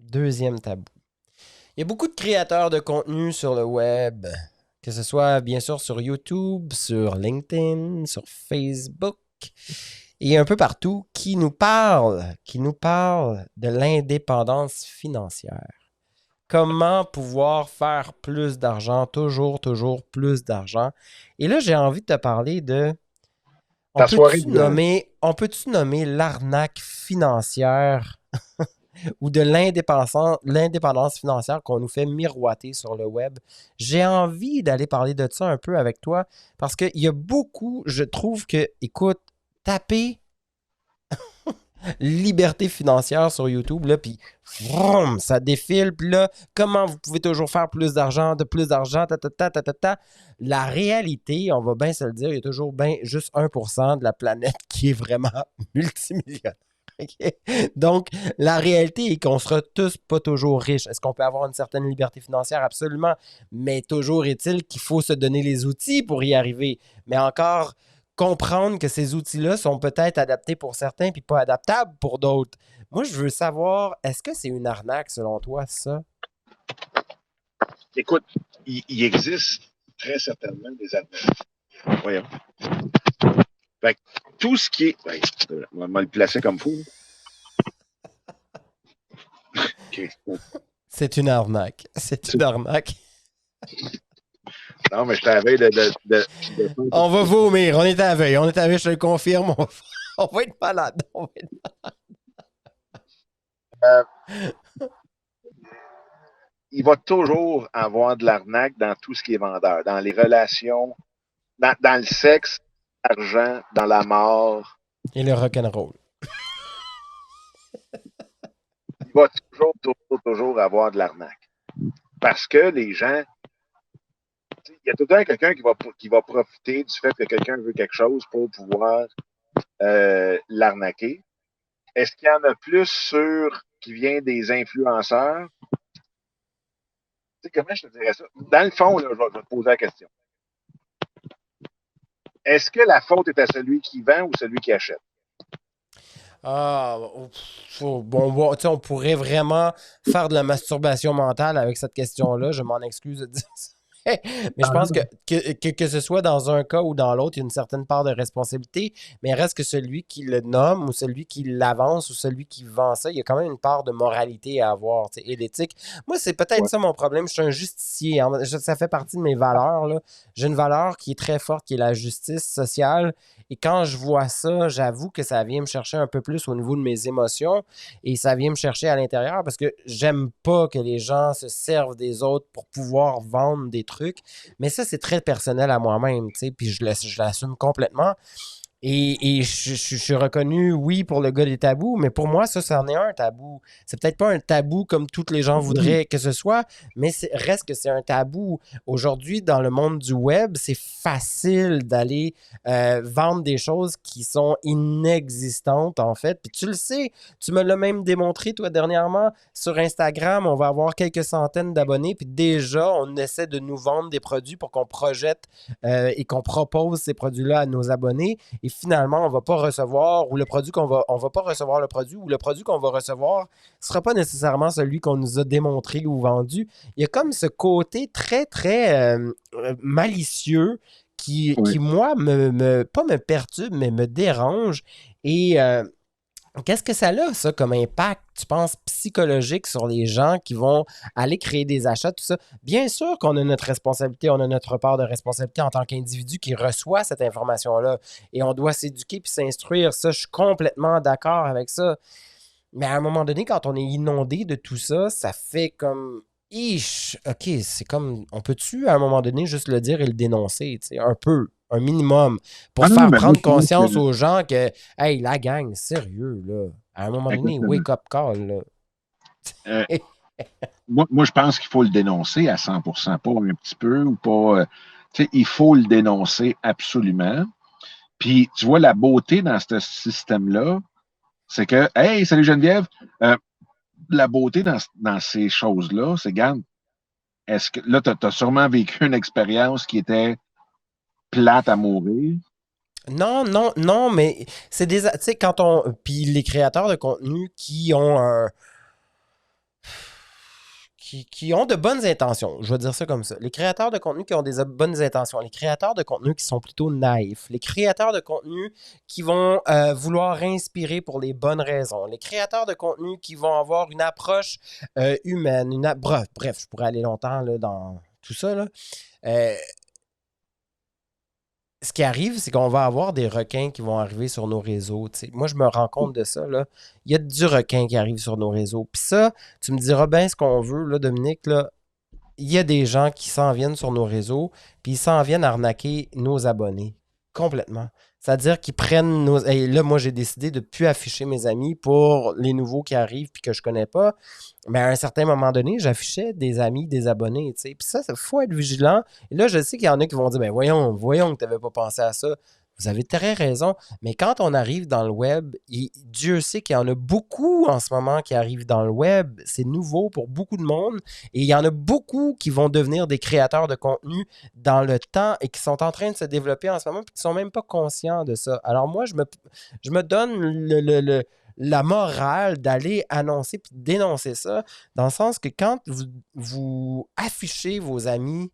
Deuxième tabou. Il y a beaucoup de créateurs de contenu sur le web, que ce soit bien sûr sur YouTube, sur LinkedIn, sur Facebook et un peu partout, qui nous parlent de l'indépendance financière. Comment pouvoir faire plus d'argent, toujours plus d'argent. Et là, j'ai envie de te parler de, on Ta soirée peut-tu de... nommer, on peut-tu nommer l'arnaque financière ou de l'indépendance financière qu'on nous fait miroiter sur le web. J'ai envie d'aller parler de ça un peu avec toi parce qu'il y a beaucoup, je trouve que, écoute, taper liberté financière sur YouTube, là, puis vroom, ça défile, puis là, comment vous pouvez toujours faire de plus d'argent, ta, ta, ta, ta, ta, ta. La réalité, on va bien se le dire, il y a toujours bien juste 1% de la planète qui est vraiment multimillionnaire. OK? Donc, la réalité est qu'on sera tous pas toujours riches. Est-ce qu'on peut avoir une certaine liberté financière? Absolument. Mais toujours est-il qu'il faut se donner les outils pour y arriver. Mais encore, comprendre que ces outils-là sont peut-être adaptés pour certains puis pas adaptables pour d'autres. Moi, je veux savoir, est-ce que c'est une arnaque selon toi, ça? Écoute, il existe très certainement des arnaques. Voyons. Fait que tout ce qui est... Ouais, on va le placer comme fou. Okay. C'est une arnaque. C'est une arnaque. Non, mais je t'avais On va vomir. On est à la veille. On est à la veille, je te le confirme. On va être malade. On va être... Euh, il va toujours avoir de l'arnaque dans tout ce qui est vendeur, dans les relations, dans le sexe, l'argent, dans la mort. Et le rock'n'roll. Il va toujours avoir de l'arnaque. Parce que les gens, il y a tout le temps quelqu'un qui va profiter du fait que quelqu'un veut quelque chose pour pouvoir l'arnaquer. Est-ce qu'il y en a plus sur qui vient des influenceurs? Tu sais, comment je te dirais ça? Dans le fond, là, je vais te poser la question. Est-ce que la faute est à celui qui vend ou celui qui achète? Ah, bon, on pourrait vraiment faire de la masturbation mentale avec cette question-là. Je m'en excuse de dire ça. Mais je pense que ce soit dans un cas ou dans l'autre, il y a une certaine part de responsabilité, mais il reste que celui qui le nomme ou celui qui l'avance ou celui qui vend ça, il y a quand même une part de moralité à avoir et d'éthique. Moi, c'est peut-être Ouais. ça mon problème. Je suis un justicier. Ça fait partie de mes valeurs. Là. J'ai une valeur qui est très forte, qui est la justice sociale. Et quand je vois ça, j'avoue que ça vient me chercher un peu plus au niveau de mes émotions et ça vient me chercher à l'intérieur parce que j'aime pas que les gens se servent des autres pour pouvoir vendre des trucs. Mais ça, c'est très personnel à moi-même, tu sais, puis je l'assume complètement. Et je suis reconnu, oui, pour le gars des tabous, mais pour moi, ça, c'en est un tabou. C'est peut-être pas un tabou comme tous les gens voudraient que ce soit, mais reste que c'est un tabou. Aujourd'hui, dans le monde du web, c'est facile d'aller vendre des choses qui sont inexistantes, en fait. Puis tu le sais, tu me l'as même démontré, toi, dernièrement, sur Instagram, on va avoir quelques centaines d'abonnés, puis déjà, on essaie de nous vendre des produits pour qu'on projette et qu'on propose ces produits-là à nos abonnés. Et finalement, on va pas recevoir, ou le produit on va pas recevoir le produit, ou le produit qu'on va recevoir ne sera pas nécessairement celui qu'on nous a démontré ou vendu. Il y a comme ce côté très, très malicieux qui moi, pas me perturbe, mais me dérange. Et qu'est-ce que ça a, ça, comme impact, tu penses, psychologique sur les gens qui vont aller créer des achats, tout ça? Bien sûr qu'on a notre responsabilité, on a notre part de responsabilité en tant qu'individu qui reçoit cette information-là. Et on doit s'éduquer puis s'instruire. Ça, je suis complètement d'accord avec ça. Mais à un moment donné, quand on est inondé de tout ça, ça fait comme... Ish, OK, c'est comme... On peut-tu, à un moment donné, juste le dire et le dénoncer, tu sais, un peu, un minimum, pour Ah non, faire mais moi, prendre je pense que conscience aux gens que, hey, la gang, sérieux, là, à un moment donné, exactement. wake up call, là. Euh, moi, je pense qu'il faut le dénoncer à 100%, pas un petit peu ou pas. Tu sais, il faut le dénoncer absolument. Puis, tu vois, la beauté dans ce système-là, c'est que, hey, salut Geneviève, la beauté dans ces choses-là, c'est, regarde, est-ce que là, tu as sûrement vécu une expérience qui était plate à mourir. Non, non, non, mais c'est des... Tu sais, quand on... Puis les créateurs de contenu qui ont un qui ont de bonnes intentions. Je vais dire ça comme ça. Les créateurs de contenu qui ont des bonnes intentions. Les créateurs de contenu qui sont plutôt naïfs. Les créateurs de contenu qui vont vouloir inspirer pour les bonnes raisons. Les créateurs de contenu qui vont avoir une approche humaine. Bref, je pourrais aller longtemps là, dans tout ça. Là. Euh, Ce qui arrive, c'est qu'on va avoir des requins qui vont arriver sur nos réseaux. T'sais. Moi, je me rends compte de ça. Là. Il y a du requin qui arrive sur nos réseaux. Puis ça, tu me diras bien ce qu'on veut, là, Dominique. Là. Il y a des gens qui s'en viennent sur nos réseaux, puis ils s'en viennent arnaquer nos abonnés. Complètement. C'est-à-dire qu'ils prennent nos. Et là, moi, j'ai décidé de ne plus afficher mes amis pour les nouveaux qui arrivent puis que je connais pas. Mais à un certain moment donné, j'affichais des amis, des abonnés. Tu sais. Puis ça, il faut être vigilant. Et là, je sais qu'il y en a qui vont dire ben voyons que tu n'avais pas pensé à ça. Vous avez très raison. Mais quand on arrive dans le web, Dieu sait qu'il y en a beaucoup en ce moment qui arrivent dans le web. C'est nouveau pour beaucoup de monde. Et il y en a beaucoup qui vont devenir des créateurs de contenu dans le temps et qui sont en train de se développer en ce moment et qui ne sont même pas conscients de ça. Alors moi, je me donne la morale d'aller annoncer puis dénoncer ça, dans le sens que quand vous affichez vos amis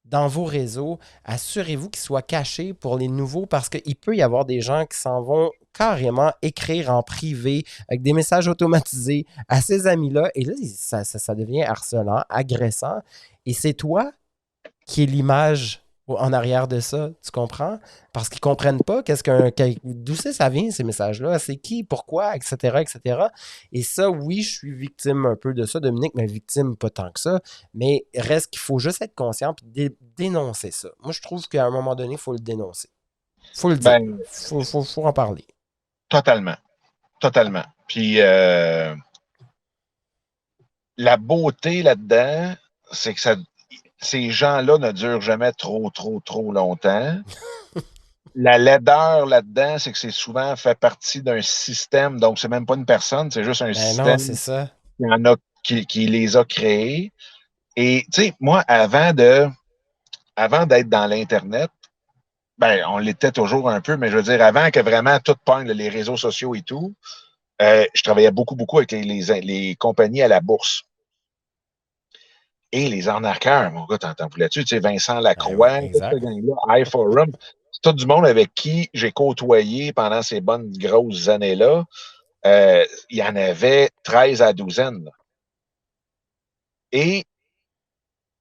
dans vos réseaux, assurez-vous qu'ils soient cachés pour les nouveaux parce qu'il peut y avoir des gens qui s'en vont carrément écrire en privé avec des messages automatisés à ces amis-là. Et là, ça devient harcelant, agressant. Et c'est toi qui es l'image en arrière de ça, tu comprends? Parce qu'ils ne comprennent pas d'où ça vient, ces messages-là, c'est qui, pourquoi, etc., etc. Et ça, oui, je suis victime un peu de ça, Dominique, mais victime pas tant que ça. Mais reste qu'il faut juste être conscient et dénoncer ça. Moi, je trouve qu'à un moment donné, il faut le dénoncer. Il faut le dire. Ben, Faut en parler. totalement. Totalement. Puis la beauté là-dedans, c'est que ces gens-là ne durent jamais trop, trop, trop longtemps. La laideur là-dedans, c'est que c'est souvent fait partie d'un système, donc c'est même pas une personne, c'est juste un Ben non, système c'est ça. qui, qui les a créés. Et tu sais, moi, avant d'être dans l'Internet, ben, on l'était toujours un peu, mais je veux dire, avant que vraiment tout pogne, les réseaux sociaux et tout, je travaillais beaucoup, beaucoup avec les compagnies à la bourse. Et les arnaqueurs, mon gars, t'entends plus là-dessus, tu sais, Vincent Ben oui, Lacroix, toute exact. cette gang-là, iForum, c'est tout du monde avec qui j'ai côtoyé pendant ces bonnes grosses années-là. Il y en avait 13 à douzaine. Là. Et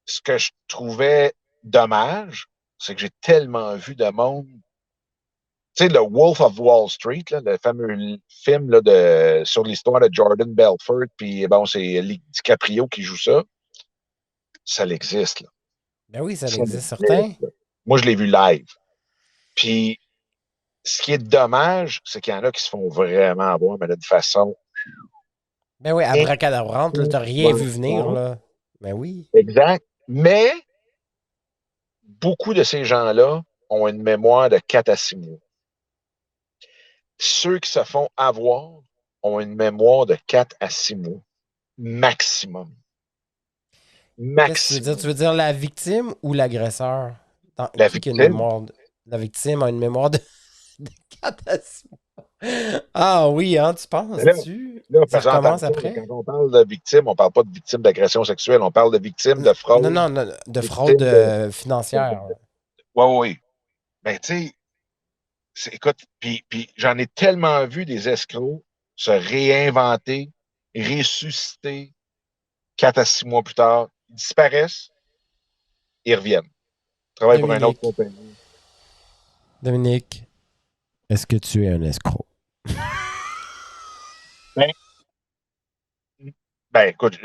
ce que je trouvais dommage, c'est que j'ai tellement vu de monde. Tu sais, le Wolf of Wall Street, là, le fameux film là, sur l'histoire de Jordan Belfort, puis bon, c'est DiCaprio qui joue ça. Ça existe, là. Ben oui, ça Ça existe, existe, certain. là. Moi, je l'ai vu live. Puis, ce qui est dommage, c'est qu'il y en a qui se font vraiment avoir, mais d'une façon Ben oui, abracadabrante, là, t'as rien vu venir, incroyable. là. Ben oui. Exact. Mais beaucoup de ces gens-là ont une mémoire de 4 à 6 mois. Ceux qui se font avoir ont une mémoire de 4 à 6 mois. Maximum. Qu'est-ce que tu veux dire? Tu Maximum. veux dire la victime ou l'agresseur? La Qui a une victime, mémoire La victime a une mémoire de 4 à 6 mois. Ah oui, hein, tu mais là, penses-tu? là, Ça faisant recommence attention, après? quand on parle de victime, on ne parle pas de victime d'agression sexuelle, on parle de victime de Non, fraude, non, non, de fraude victime financière. Oui, oui. Ben, tu sais, écoute, puis j'en ai tellement vu des escrocs se réinventer, ressusciter 4 à 6 mois plus tard. Ils disparaissent, ils reviennent. Ils travaillent pour une autre Dominique, compagnie. Dominique, est-ce que tu es un escroc? Ben, ben écoute,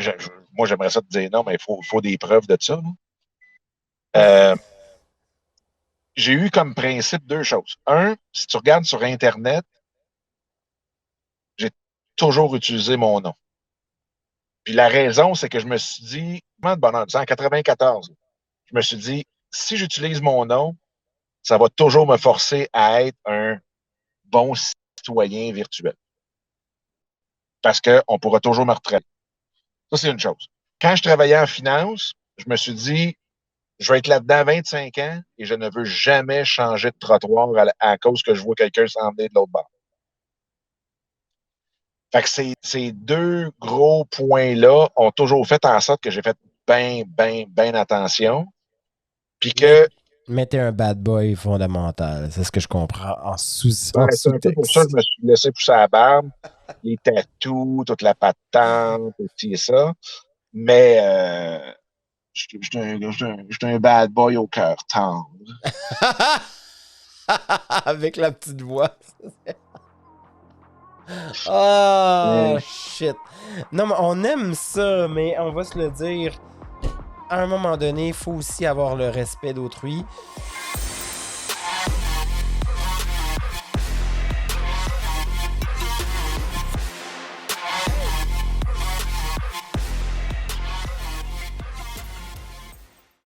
moi, j'aimerais ça te dire non, mais il faut des preuves de ça. Là. Euh, j'ai eu comme principe deux choses. Un, si tu regardes sur Internet, j'ai toujours utilisé mon nom. Puis la raison, c'est que je me suis dit, comment de bonheur, en 94, je me suis dit, si j'utilise mon nom, ça va toujours me forcer à être un bon citoyen virtuel. Parce qu'on pourra toujours me retraiter. Ça, c'est une chose. Quand je travaillais en finance, je me suis dit, je vais être là-dedans 25 ans et je ne veux jamais changer de trottoir à cause que je vois quelqu'un s'en venir de l'autre bord. Fait que ces deux gros points-là ont toujours fait en sorte que j'ai fait bien attention. Puis que. Mais t'es un bad boy fondamental. C'est ce que je comprends en C'est un peu pour ça que sous-texte. je me suis laissé pousser la barbe, les tatous, toute la patente, et ça. Mais j'étais un bad boy au cœur tendre. Avec la petite voix. Oh, shit. Non, mais on aime ça, mais on va se le dire. À un moment donné, il faut aussi avoir le respect d'autrui.